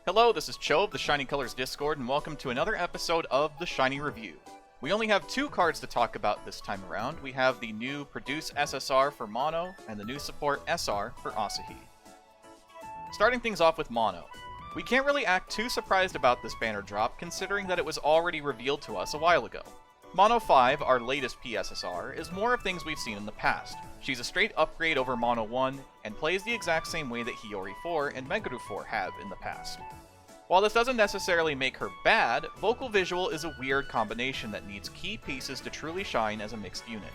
Hello, this is Cho of the Shiny Colors Discord, and welcome to another episode of the Shiny Review. We only have two cards to talk about this time around. We have the new Produce SSR for Mano, and the new Support SR for Asahi. Starting things off with Mano. We can't really act too surprised about this banner drop, considering that it was already revealed to us a while ago. Mano 5, our latest P-SSR, is more of things we've seen in the past. She's a straight upgrade over Mano 1, and plays the exact same way that Hiyori 4 and Meguru 4 have in the past. While this doesn't necessarily make her bad, Vocal Visual is a weird combination that needs key pieces to truly shine as a mixed unit.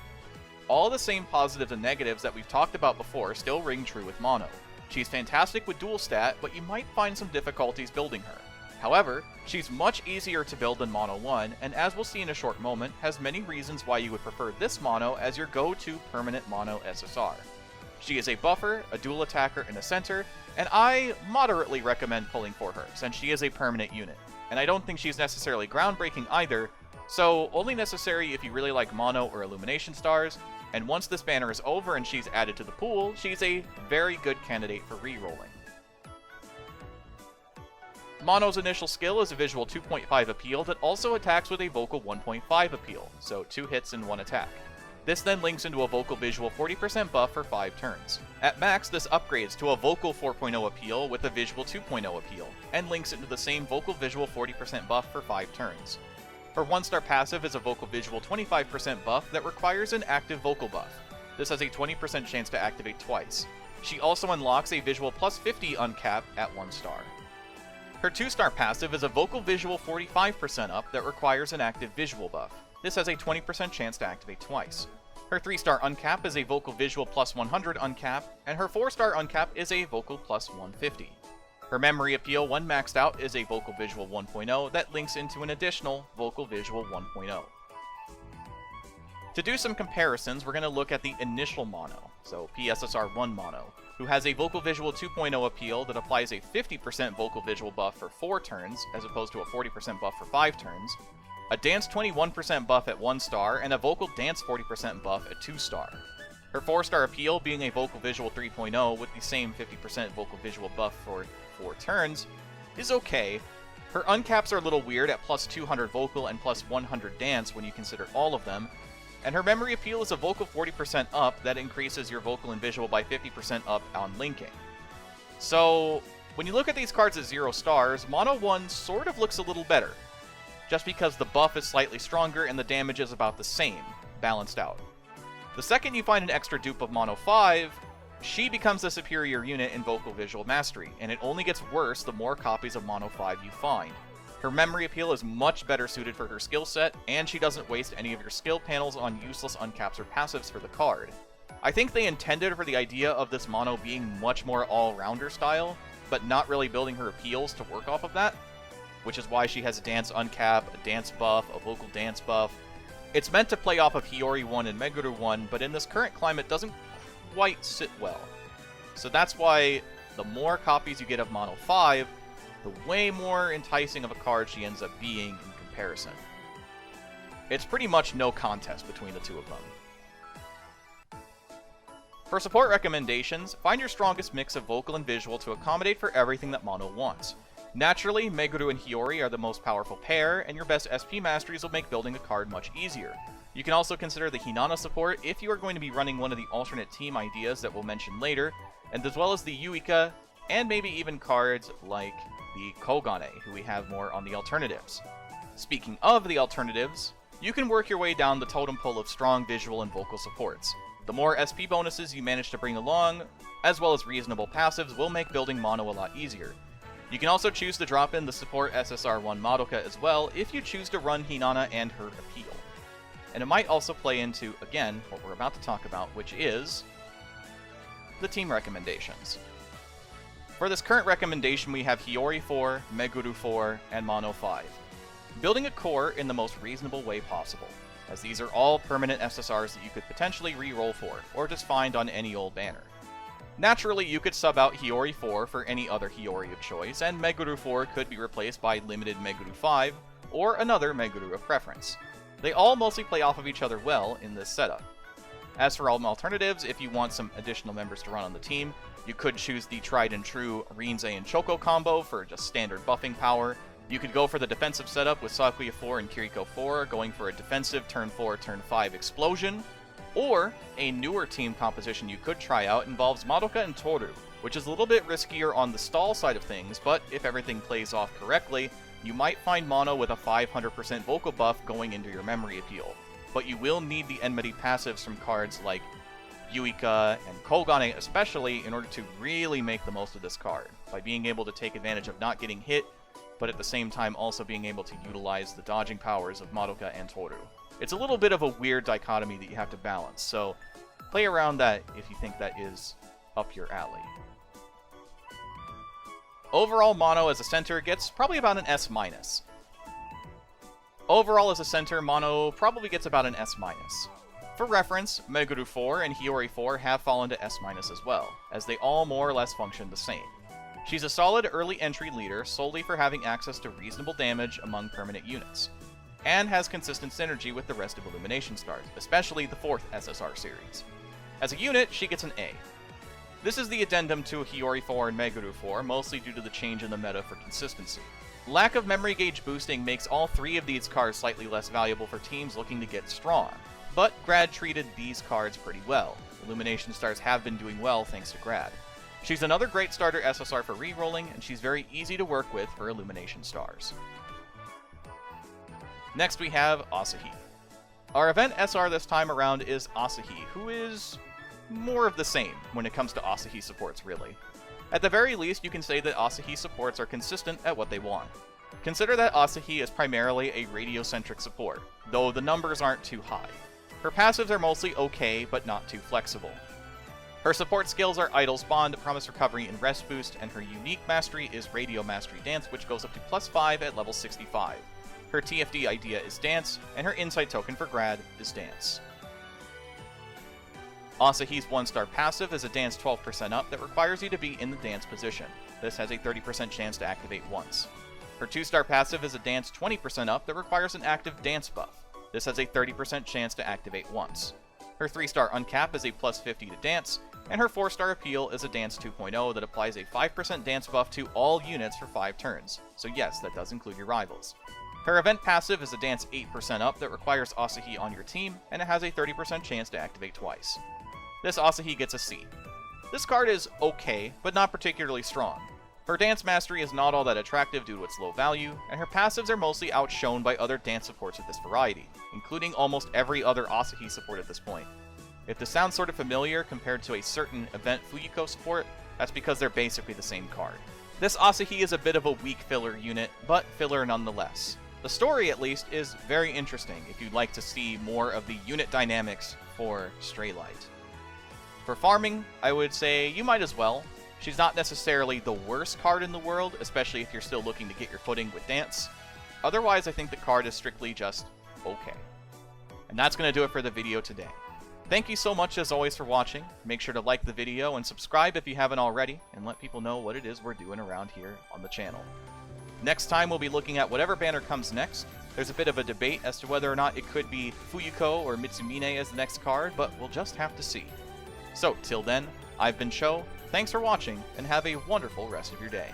All the same positives and negatives that we've talked about before still ring true with Mano. She's fantastic with dual stat, but you might find some difficulties building her. However, she's much easier to build than Mano 1, and as we'll see in a short moment, has many reasons why you would prefer this Mano as your go-to permanent Mano SSR. She is a buffer, a dual attacker, and a center, and I moderately recommend pulling for her, since she is a permanent unit. And I don't think she's necessarily groundbreaking either, so only necessary if you really like Mano or Illumination Stars, and once this banner is over and she's added to the pool, she's a very good candidate for re-rolling. Mano's initial skill is a visual 2.5 appeal that also attacks with a vocal 1.5 appeal, so 2 hits and 1 attack. This then links into a vocal visual 40% buff for 5 turns. At max, this upgrades to a vocal 4.0 appeal with a visual 2.0 appeal, and links into the same vocal visual 40% buff for 5 turns. Her 1-star passive is a vocal visual 25% buff that requires an active vocal buff. This has a 20% chance to activate twice. She also unlocks a visual plus 50 uncap at 1 star. Her 2-star passive is a vocal visual 45% up that requires an active visual buff. This has a 20% chance to activate twice. Her 3-star uncap is a vocal visual plus 100 uncap, and her 4-star uncap is a vocal plus 150. Her memory appeal, when maxed out, is a vocal visual 1.0 that links into an additional vocal visual 1.0. To do some comparisons, we're going to look at the initial Mano, so P-SSR1 Mano, who has a vocal visual 2.0 appeal that applies a 50% vocal visual buff for 4 turns, as opposed to a 40% buff for 5 turns, a dance 21% buff at 1 star, and a vocal dance 40% buff at 2 star. Her 4-star appeal being a vocal visual 3.0 with the same 50% vocal visual buff for 4 turns is okay. Her uncaps are a little weird at plus 200 vocal and plus 100 dance when you consider all of them, and her memory appeal is a vocal 40% up that increases your vocal and visual by 50% up on linking. So, when you look at these cards at 0 stars, Mano 1 sort of looks a little better, just because the buff is slightly stronger and the damage is about the same, balanced out. The second you find an extra dupe of Mano 5, she becomes the superior unit in vocal visual mastery, and it only gets worse the more copies of Mano 5 you find. Her memory appeal is much better suited for her skill set, and she doesn't waste any of your skill panels on useless uncaps or passives for the card. I think they intended for the idea of this Mano being much more all-rounder style, but not really building her appeals to work off of that, which is why she has a dance uncap, a dance buff, a vocal dance buff. It's meant to play off of Hiyori 1 and Meguru 1, but in this current climate doesn't quite sit well. So that's why the more copies you get of Mano 5, the way more enticing of a card she ends up being in comparison. It's pretty much no contest between the two of them. For support recommendations, find your strongest mix of vocal and visual to accommodate for everything that Mano wants. Naturally, Meguru and Hiyori are the most powerful pair, and your best SP masteries will make building a card much easier. You can also consider the Hinata support if you are going to be running one of the alternate team ideas that we'll mention later, and as well as the Yuika, and maybe even cards like the Kogane, who we have more on the alternatives. Speaking of the alternatives, you can work your way down the totem pole of strong visual and vocal supports. The more SP bonuses you manage to bring along, as well as reasonable passives, will make building Mano a lot easier. You can also choose to drop in the support SSR1 Madoka as well if you choose to run Hinata and her appeal. And it might also play into, again, what we're about to talk about, which is the team recommendations. For this current recommendation, we have Hiyori 4, Meguru 4, and Mano 5. Building a core in the most reasonable way possible, as these are all permanent SSRs that you could potentially re-roll for, or just find on any old banner. Naturally, you could sub out Hiyori 4 for any other Hiyori of choice, and Meguru 4 could be replaced by limited Meguru 5, or another Meguru of preference. They all mostly play off of each other well in this setup. As for all alternatives, if you want some additional members to run on the team, you could choose the tried and true Rinze and Choco combo for just standard buffing power. You could go for the defensive setup with Sakuya 4 and Kiriko 4, going for a defensive turn 4, turn 5 explosion. Or, a newer team composition you could try out involves Madoka and Toru, which is a little bit riskier on the stall side of things, but if everything plays off correctly, you might find Mano with a 500% vocal buff going into your memory appeal. But you will need the enmity passives from cards like Yuika and Kogane especially in order to really make the most of this card, by being able to take advantage of not getting hit, but at the same time also being able to utilize the dodging powers of Madoka and Toru. It's a little bit of a weird dichotomy that you have to balance, so play around that if you think that is up your alley. Overall, Mano as a center gets probably about an S-. Overall as a center, Mano probably gets about an S-. For reference, Meguru 4 and Hiyori 4 have fallen to S- as well, as they all more or less function the same. She's a solid early entry leader solely for having access to reasonable damage among permanent units, and has consistent synergy with the rest of Illumination Stars, especially the 4th SSR series. As a unit, she gets an A. This is the addendum to Hiyori 4 and Meguru 4, mostly due to the change in the meta for consistency. Lack of memory gauge boosting makes all 3 of these cards slightly less valuable for teams looking to get strong, but Grad treated these cards pretty well. Illumination Stars have been doing well thanks to Grad. She's another great starter SSR for rerolling, and she's very easy to work with for Illumination Stars. Next we have Asahi. Our event SR this time around is Asahi, who is more of the same when it comes to Asahi supports, really. At the very least, you can say that Asahi supports are consistent at what they want. Consider that Asahi is primarily a radio-centric support, though the numbers aren't too high. Her passives are mostly okay, but not too flexible. Her support skills are Idol's Bond, Promise Recovery, and Rest Boost, and her unique mastery is Radio Mastery Dance, which goes up to +5 at level 65. Her TFD idea is Dance, and her insight token for Grad is Dance. Asahi's 1-star passive is a Dance 12% up that requires you to be in the Dance position. This has a 30% chance to activate once. Her 2-star passive is a Dance 20% up that requires an active Dance buff. This has a 30% chance to activate once. Her 3-star Uncap is a +50 to Dance, and her 4-star Appeal is a Dance 2.0 that applies a 5% Dance buff to all units for 5 turns, so yes, that does include your rivals. Her event passive is a Dance 8% up that requires Asahi on your team, and it has a 30% chance to activate twice. This Asahi gets a C. This card is okay, but not particularly strong. Her Dance Mastery is not all that attractive due to its low value, and her passives are mostly outshone by other dance supports of this variety, including almost every other Asahi support at this point. If this sounds sort of familiar compared to a certain event Fuyuko support, that's because they're basically the same card. This Asahi is a bit of a weak filler unit, but filler nonetheless. The story, at least, is very interesting if you'd like to see more of the unit dynamics for Stray Light. For farming, I would say you might as well. She's not necessarily the worst card in the world, especially if you're still looking to get your footing with Dance. Otherwise, I think the card is strictly just okay. And that's going to do it for the video today. Thank you so much as always for watching. Make sure to like the video and subscribe if you haven't already, and let people know what it is we're doing around here on the channel. Next time we'll be looking at whatever banner comes next. There's a bit of a debate as to whether or not it could be Fuyuko or Mitsumine as the next card, but we'll just have to see. So, till then, I've been Sho, thanks for watching, and have a wonderful rest of your day.